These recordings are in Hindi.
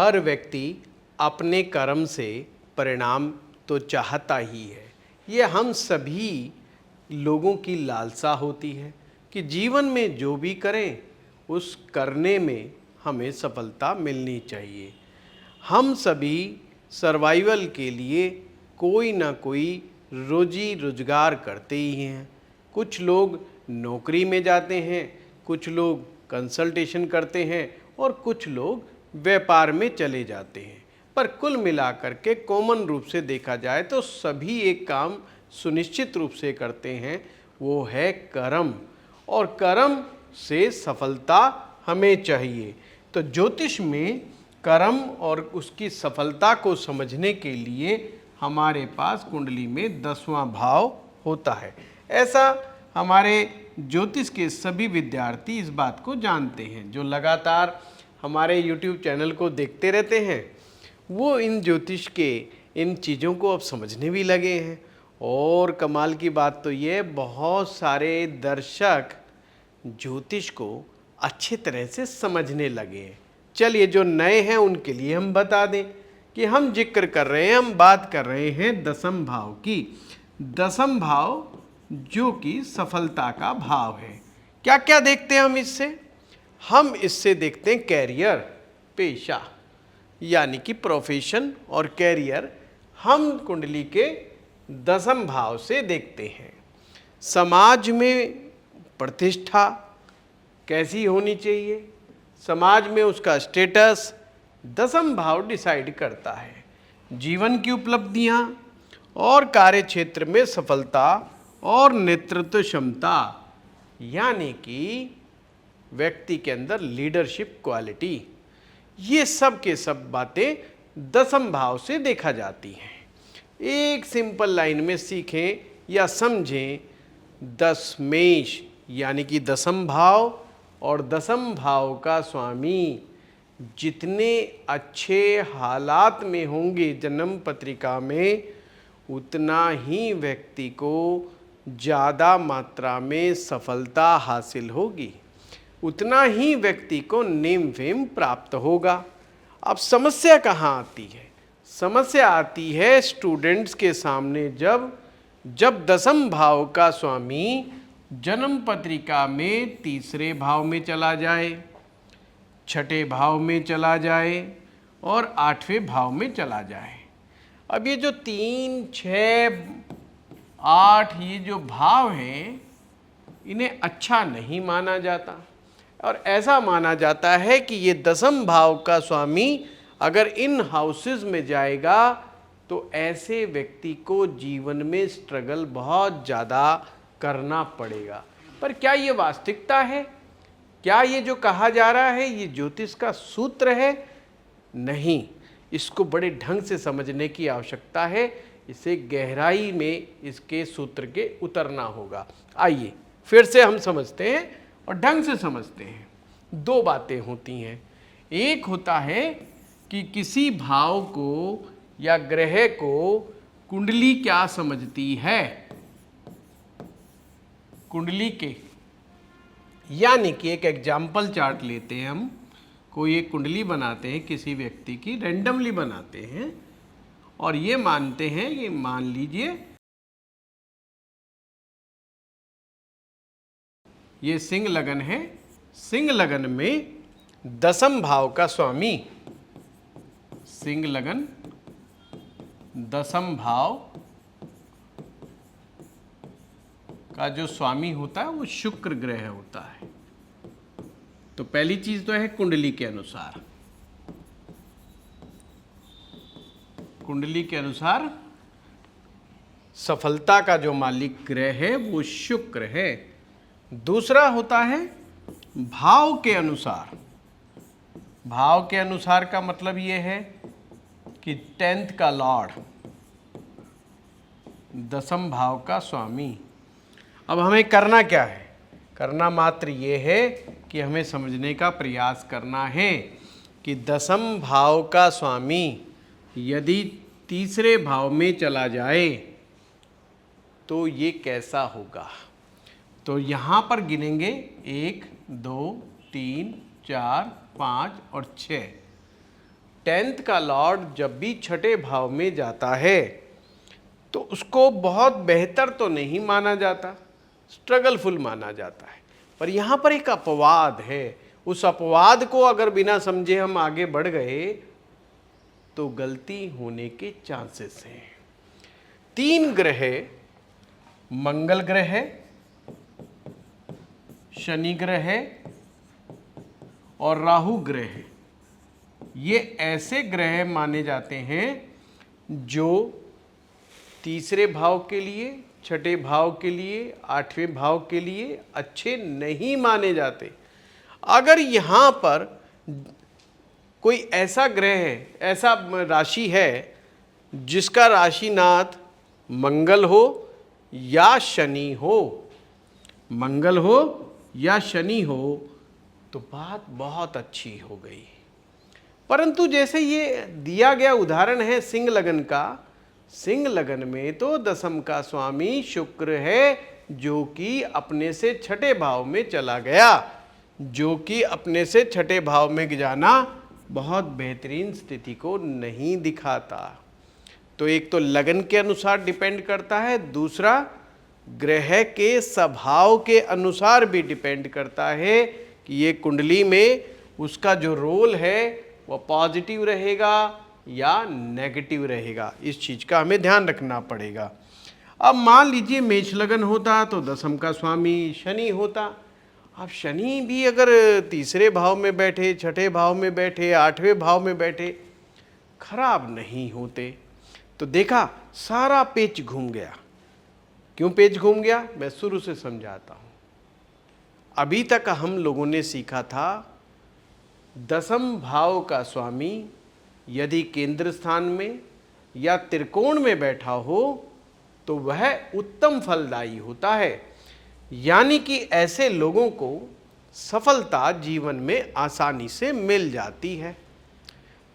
हर व्यक्ति अपने कर्म से परिणाम तो चाहता ही है। ये हम सभी लोगों की लालसा होती है कि जीवन में जो भी करें उस करने में हमें सफलता मिलनी चाहिए। हम सभी सर्वाइवल के लिए कोई ना कोई रोजी रोजगार करते ही हैं। कुछ लोग नौकरी में जाते हैं, कुछ लोग कंसल्टेशन करते हैं और कुछ लोग व्यापार में चले जाते हैं। पर कुल मिलाकर के कॉमन रूप से देखा जाए तो सभी एक काम सुनिश्चित रूप से करते हैं, वो है कर्म। और कर्म से सफलता हमें चाहिए। तो ज्योतिष में कर्म और उसकी सफलता को समझने के लिए हमारे पास कुंडली में 10वां भाव होता है। ऐसा हमारे ज्योतिष के सभी विद्यार्थी इस बात को जानते हैं। जो लगातार हमारे YouTube चैनल को देखते रहते हैं वो इन ज्योतिष के इन चीज़ों को अब समझने भी लगे हैं। और कमाल की बात तो ये, बहुत सारे दर्शक ज्योतिष को अच्छे तरह से समझने लगे हैं। चलिए जो नए हैं उनके लिए हम बता दें कि हम जिक्र कर रहे हैं, हम बात कर रहे हैं 10वें भाव की। 10वां भाव जो कि सफलता का भाव है। क्या क्या देखते हैं हम इससे? हम इससे देखते हैं कैरियर, पेशा, यानी कि प्रोफेशन और कैरियर हम कुंडली के 10वें भाव से देखते हैं। समाज में प्रतिष्ठा कैसी होनी चाहिए, समाज में उसका स्टेटस 10वां भाव डिसाइड करता है। जीवन की उपलब्धियां और कार्य क्षेत्र में सफलता और नेतृत्व क्षमता, यानी कि व्यक्ति के अंदर लीडरशिप क्वालिटी, ये सब के सब बातें 10वें भाव से देखा जाती हैं। एक सिंपल लाइन में सीखें या समझें, 10 मेष यानी कि 10वां भाव और 10वें भाव का स्वामी जितने अच्छे हालात में होंगे जन्म पत्रिका में, उतना ही व्यक्ति को ज़्यादा मात्रा में सफलता हासिल होगी, उतना ही व्यक्ति को नेम फेम प्राप्त होगा। अब समस्या कहाँ आती है? समस्या आती है स्टूडेंट्स के सामने जब 10वें भाव का स्वामी जन्म पत्रिका में 3रे भाव में चला जाए, 6ठे भाव में चला जाए और 8वें भाव में चला जाए। अब ये जो 3, 6, 8 ये जो भाव हैं इन्हें अच्छा नहीं माना जाता और ऐसा माना जाता है कि ये 10वें भाव का स्वामी अगर इन हाउसेस में जाएगा तो ऐसे व्यक्ति को जीवन में स्ट्रगल बहुत ज़्यादा करना पड़ेगा। पर क्या ये वास्तविकता है? क्या ये जो कहा जा रहा है ये ज्योतिष का सूत्र है? नहीं, इसको बड़े ढंग से समझने की आवश्यकता है। इसे गहराई में इसके सूत्र के उतरना होगा। आइए फिर से हम समझते हैं और ढंग से समझते हैं। 2 बातें होती हैं। एक होता है कि किसी भाव को या ग्रह को कुंडली क्या समझती है, कुंडली के, यानी कि एक एग्जाम्पल चार्ट लेते हैं हम, कोई एक कुंडली बनाते हैं किसी व्यक्ति की, रैंडमली बनाते हैं और ये मानते हैं, ये मान लीजिए ये सिंह लगन है। सिंह लगन में 10वें भाव का स्वामी, सिंह लगन 10वें भाव का जो स्वामी होता है वो शुक्र ग्रह होता है। तो पहली चीज तो है कुंडली के अनुसार, कुंडली के अनुसार सफलता का जो मालिक ग्रह है वो शुक्र है। दूसरा होता है भाव के अनुसार। भाव के अनुसार का मतलब ये है कि 10th का लॉर्ड, 10वें भाव का स्वामी। अब हमें करना क्या है? करना मात्र ये है कि हमें समझने का प्रयास करना है कि 10वें भाव का स्वामी यदि 3रे भाव में चला जाए तो ये कैसा होगा। तो यहाँ पर गिनेंगे 1, 2, 3, 4, 5 और 6। 10th का लॉर्ड जब भी छठे भाव में जाता है तो उसको बहुत बेहतर तो नहीं माना जाता, स्ट्रगलफुल माना जाता है। पर यहाँ पर एक अपवाद है, उस अपवाद को अगर बिना समझे हम आगे बढ़ गए तो गलती होने के चांसेस हैं। 3 ग्रह, मंगल ग्रह, शनि ग्रह और राहु ग्रह, ये ऐसे ग्रह माने जाते हैं जो तीसरे भाव के लिए, छठे भाव के लिए, 8वें भाव के लिए अच्छे नहीं माने जाते। अगर यहाँ पर कोई ऐसा ग्रह है, ऐसा राशि है जिसका राशिनाथ मंगल हो या शनि हो, मंगल हो या शनि हो, तो बात बहुत अच्छी हो गई। परंतु जैसे ये दिया गया उदाहरण है सिंह लगन का, सिंह लगन में तो दशम का स्वामी शुक्र है जो कि अपने से छठे भाव में चला गया, जो कि अपने से छठे भाव में जाना बहुत बेहतरीन स्थिति को नहीं दिखाता। तो एक तो लगन के अनुसार डिपेंड करता है, दूसरा ग्रह के स्वभाव के अनुसार भी डिपेंड करता है कि ये कुंडली में उसका जो रोल है वह पॉजिटिव रहेगा या नेगेटिव रहेगा। इस चीज़ का हमें ध्यान रखना पड़ेगा। अब मान लीजिए मेष लगन होता तो दशम का स्वामी शनि होता। अब शनि भी अगर तीसरे भाव में बैठे, छठे भाव में बैठे, 8वें भाव में बैठे, खराब नहीं होते। तो देखा सारा पेच घूम गया। क्यों पेच घूम गया, मैं शुरू से समझाता हूँ। अभी तक हम लोगों ने सीखा था दशम भाव का स्वामी यदि केंद्र स्थान में या त्रिकोण में बैठा हो तो वह उत्तम फलदायी होता है, यानी कि ऐसे लोगों को सफलता जीवन में आसानी से मिल जाती है।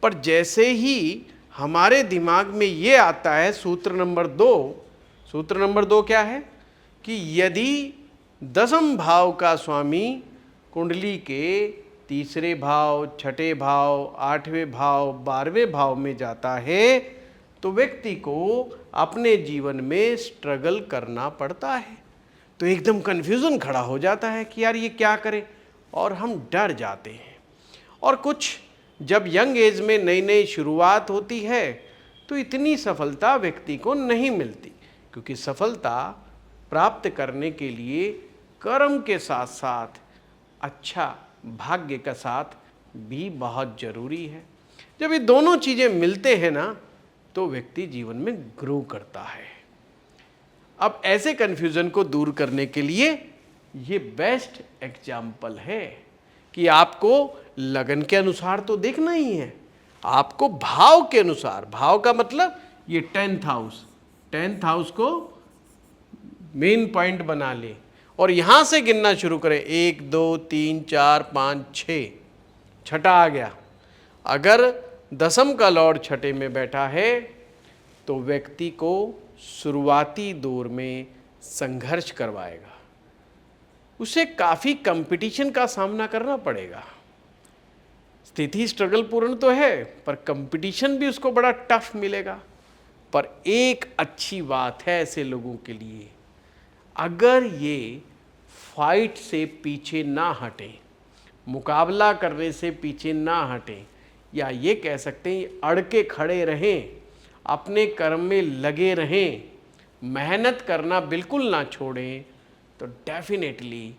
पर जैसे ही हमारे दिमाग में ये आता है सूत्र नंबर 2, सूत्र नंबर 2 क्या है कि यदि दशम भाव का स्वामी कुंडली के तीसरे भाव, छठे भाव, 8वें भाव, 12वें भाव में जाता है तो व्यक्ति को अपने जीवन में स्ट्रगल करना पड़ता है। तो एकदम कन्फ्यूज़न खड़ा हो जाता है कि यार ये क्या करें, और हम डर जाते हैं। और कुछ जब यंग एज में नई नई शुरुआत होती है तो इतनी सफलता व्यक्ति को नहीं मिलती, क्योंकि सफलता प्राप्त करने के लिए कर्म के साथ साथ अच्छा भाग्य का साथ भी बहुत ज़रूरी है। जब ये दोनों चीज़ें मिलते हैं ना तो व्यक्ति जीवन में ग्रो करता है। अब ऐसे कन्फ्यूज़न को दूर करने के लिए ये बेस्ट एग्जाम्पल है कि आपको लगन के अनुसार तो देखना ही है, आपको भाव के अनुसार, भाव का मतलब ये 10th हाउस, 10th हाउस को मेन पॉइंट बना ले और यहाँ से गिनना शुरू करें 1 2 3 4 5 6, छठा आ गया। अगर दशम का लॉर्ड छठे में बैठा है तो व्यक्ति को शुरुआती दौर में संघर्ष करवाएगा, उसे काफ़ी कंपटीशन का सामना करना पड़ेगा। स्थिति स्ट्रगल पूर्ण तो है पर कंपटीशन भी उसको बड़ा टफ मिलेगा। पर एक अच्छी बात है ऐसे लोगों के लिए, अगर ये फाइट से पीछे ना हटें, मुकाबला करने से पीछे ना हटें, या ये कह सकते हैं अड़ के खड़े रहें, अपने कर्म में लगे रहें, मेहनत करना बिल्कुल ना छोड़ें, तो डेफिनेटली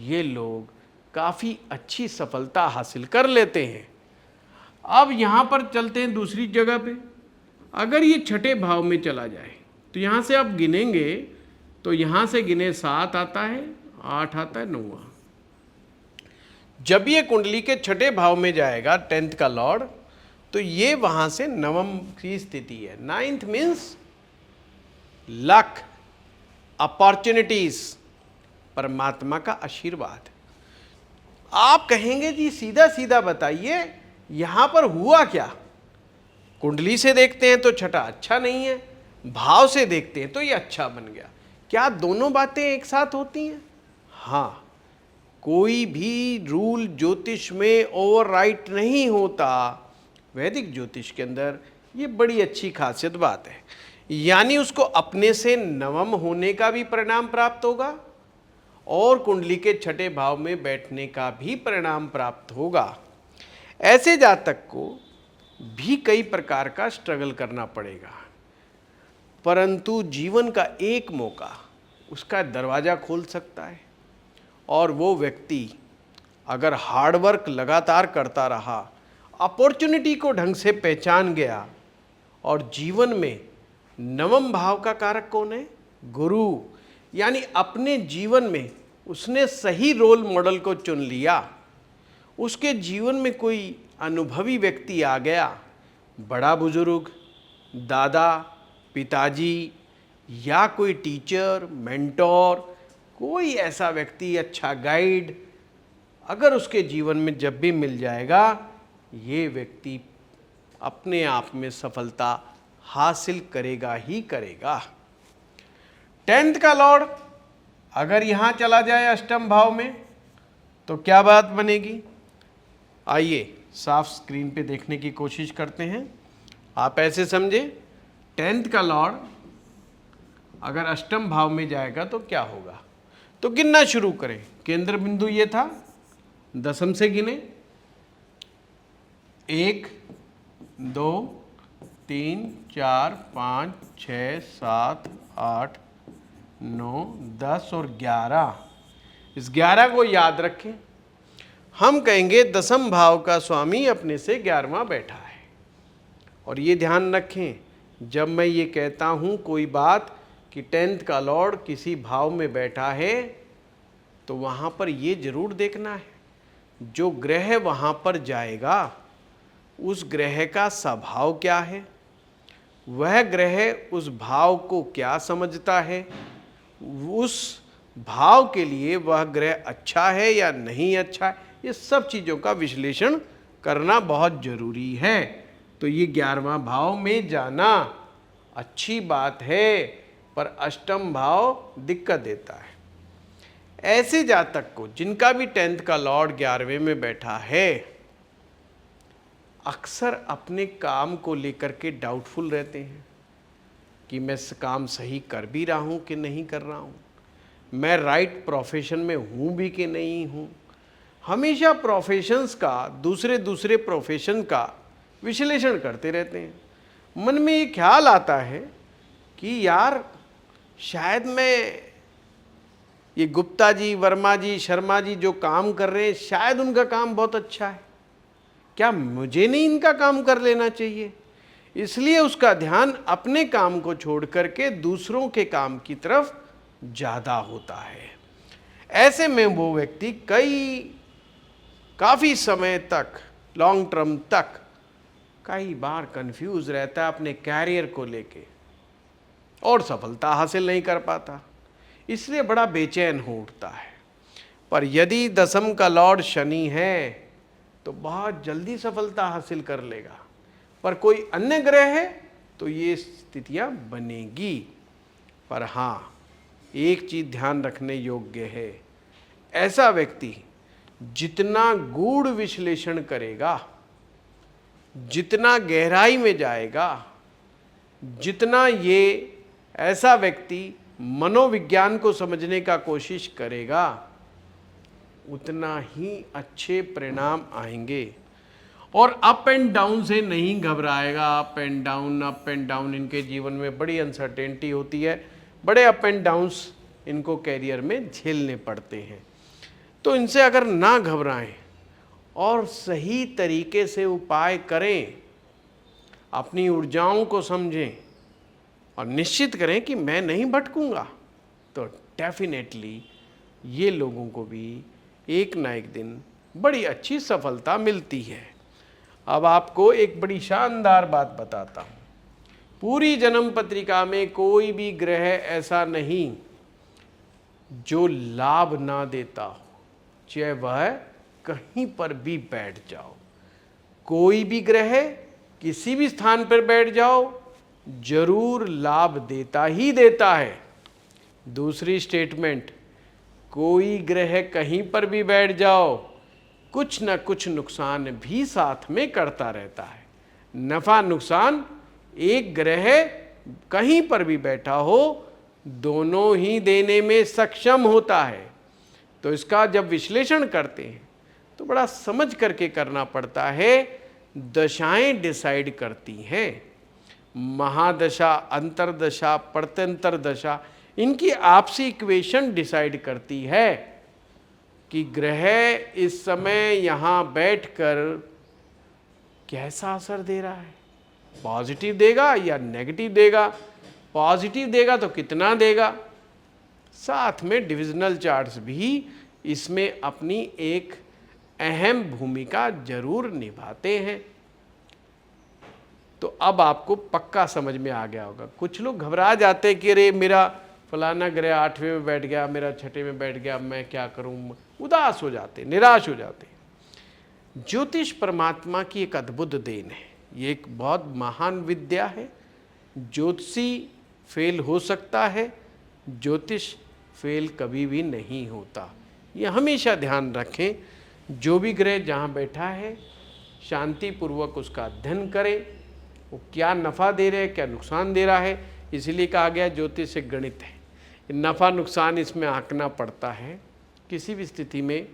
ये लोग काफ़ी अच्छी सफलता हासिल कर लेते हैं। अब यहाँ पर चलते हैं दूसरी जगह पे। अगर ये छठे भाव में चला जाए तो यहाँ से आप गिनेंगे तो यहाँ से गिने 7 आता है, 8 आता है, 9। जब ये कुंडली के छठे भाव में जाएगा 10th का लॉर्ड, तो ये वहाँ से नवम की स्थिति है। 9th मीन्स लक, अपॉर्चुनिटीज, परमात्मा का आशीर्वाद। आप कहेंगे जी सीधा सीधा बताइए यहाँ पर हुआ क्या? कुंडली से देखते हैं तो छठा अच्छा नहीं है, भाव से देखते हैं तो ये अच्छा बन गया। क्या दोनों बातें एक साथ होती हैं? हाँ, कोई भी रूल ज्योतिष में ओवरराइट नहीं होता, वैदिक ज्योतिष के अंदर ये बड़ी अच्छी खासियत बात है। यानी उसको अपने से नवम होने का भी परिणाम प्राप्त होगा और कुंडली के छठे भाव में बैठने का भी परिणाम प्राप्त होगा। ऐसे जातक को भी कई प्रकार का स्ट्रगल करना पड़ेगा, परंतु जीवन का एक मौका उसका दरवाज़ा खोल सकता है। और वो व्यक्ति अगर हार्डवर्क लगातार करता रहा, अपॉर्चुनिटी को ढंग से पहचान गया, और जीवन में नवम भाव का कारक कौन है? गुरु। यानी अपने जीवन में उसने सही रोल मॉडल को चुन लिया, उसके जीवन में कोई अनुभवी व्यक्ति आ गया, बड़ा बुजुर्ग, दादा, पिताजी या कोई टीचर, मेंटोर, कोई ऐसा व्यक्ति, अच्छा गाइड अगर उसके जीवन में जब भी मिल जाएगा, ये व्यक्ति अपने आप में सफलता हासिल करेगा ही करेगा। 10th का लॉर्ड अगर यहाँ चला जाए अष्टम भाव में तो क्या बात बनेगी? आइए साफ स्क्रीन पे देखने की कोशिश करते हैं। आप ऐसे समझे, 10th का लॉर्ड अगर अष्टम भाव में जाएगा तो क्या होगा? तो गिनना शुरू करें। केंद्र बिंदु ये था, दशम से गिने, 1 2 3 4 5 6 7 8 9 10 और 11। इस 11 को याद रखें। हम कहेंगे दशम भाव का स्वामी अपने से 11वां बैठा है। और ये ध्यान रखें, जब मैं ये कहता हूँ कोई बात कि 10th का लॉर्ड किसी भाव में बैठा है, तो वहाँ पर ये जरूर देखना है जो ग्रह वहाँ पर जाएगा उस ग्रह का स्वभाव क्या है, वह ग्रह उस भाव को क्या समझता है, उस भाव के लिए वह ग्रह अच्छा है या नहीं अच्छा है, ये सब चीज़ों का विश्लेषण करना बहुत ज़रूरी है। तो ये 11वां भाव में जाना अच्छी बात है, पर अष्टम भाव दिक्कत देता है। ऐसे जातक को जिनका भी 10th का लॉर्ड 11वें में बैठा है, अक्सर अपने काम को लेकर के डाउटफुल रहते हैं कि मैं इस काम सही कर भी रहा हूँ कि नहीं कर रहा हूँ, मैं राइट प्रोफेशन में हूँ भी कि नहीं हूँ। हमेशा प्रोफेशंस का, दूसरे प्रोफेशन का विश्लेषण करते रहते हैं। मन में ये ख्याल आता है कि यार शायद मैं, ये गुप्ता जी, वर्मा जी, शर्मा जी जो काम कर रहे हैं, शायद उनका काम बहुत अच्छा है, क्या मुझे नहीं इनका काम कर लेना चाहिए? इसलिए उसका ध्यान अपने काम को छोड़ करके दूसरों के काम की तरफ ज़्यादा होता है। ऐसे में वो व्यक्ति काफ़ी समय तक, लॉन्ग टर्म तक कई बार कंफ्यूज रहता है अपने कैरियर को लेके और सफलता हासिल नहीं कर पाता, इसलिए बड़ा बेचैन हो उठता है। पर यदि दशम का लॉर्ड शनि है तो बहुत जल्दी सफलता हासिल कर लेगा, पर कोई अन्य ग्रह है तो ये स्थितियां बनेगी। पर हाँ, एक चीज ध्यान रखने योग्य है, ऐसा व्यक्ति जितना गूढ़ विश्लेषण करेगा, जितना गहराई में जाएगा, जितना ये ऐसा व्यक्ति मनोविज्ञान को समझने का कोशिश करेगा, उतना ही अच्छे परिणाम आएंगे। और अप एंड डाउन से नहीं घबराएगा। अप एंड डाउन इनके जीवन में बड़ी अनसर्टेनिटी होती है, बड़े अप एंड डाउन्स इनको कैरियर में झेलने पड़ते हैं। तो इनसे अगर ना घबराएं और सही तरीके से उपाय करें, अपनी ऊर्जाओं को समझें और निश्चित करें कि मैं नहीं भटकूंगा, तो डेफिनेटली ये लोगों को भी एक ना एक दिन बड़ी अच्छी सफलता मिलती है। अब आपको एक बड़ी शानदार बात बताता हूँ। पूरी जन्म पत्रिका में कोई भी ग्रह ऐसा नहीं जो लाभ ना देता हो, चाहे वह कहीं पर भी बैठ जाओ। कोई भी ग्रह किसी भी स्थान पर बैठ जाओ, जरूर लाभ देता ही देता है। दूसरी स्टेटमेंट, कोई ग्रह कहीं पर भी बैठ जाओ, कुछ न कुछ नुकसान भी साथ में करता रहता है। नफ़ा नुकसान एक ग्रह कहीं पर भी बैठा हो दोनों ही देने में सक्षम होता है। तो इसका जब विश्लेषण करते हैं तो बड़ा समझ करके करना पड़ता है। दशाएं डिसाइड करती हैं, महादशा, अंतरदशा, प्रत्यंतर दशा, इनकी आपसी इक्वेशन डिसाइड करती है कि ग्रह इस समय यहाँ बैठकर कैसा असर दे रहा है, पॉजिटिव देगा या नेगेटिव देगा। पॉजिटिव देगा तो कितना देगा। साथ में डिविजनल चार्ट्स भी इसमें अपनी एक अहम भूमिका जरूर निभाते हैं। तो अब आपको पक्का समझ में आ गया होगा। कुछ लोग घबरा जाते हैं कि अरे मेरा फलाना ग्रह 8वें में बैठ गया, मेरा 6ठे में बैठ गया, मैं क्या करूं, उदास हो जाते, निराश हो जाते। ज्योतिष परमात्मा की एक अद्भुत देन है, ये एक बहुत महान विद्या है। ज्योतिषी फेल हो सकता है, ज्योतिष फेल कभी भी नहीं होता। ये हमेशा ध्यान रखें। जो भी ग्रह जहाँ बैठा है शांतिपूर्वक उसका अध्ययन करें, वो क्या नफ़ा दे रहे हैं, क्या नुकसान दे रहा है। इसीलिए कहा गया ज्योतिष एक गणित है, नफ़ा नुकसान इसमें आंकना पड़ता है। किसी भी स्थिति में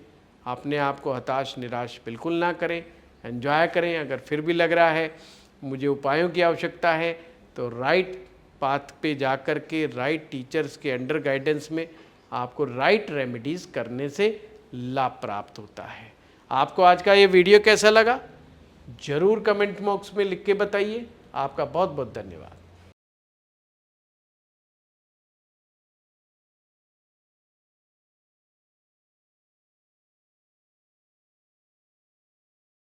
अपने आप को हताश निराश बिल्कुल ना करें, एंजॉय करें। अगर फिर भी लग रहा है मुझे उपायों की आवश्यकता है तो राइट पाथ पे जा कर के राइट टीचर्स के अंडर गाइडेंस में आपको राइट रेमेडीज़ करने से लाभ प्राप्त होता है। आपको आज का ये वीडियो कैसा लगा ज़रूर कमेंट बॉक्स में लिख के बताइए। आपका बहुत बहुत धन्यवाद।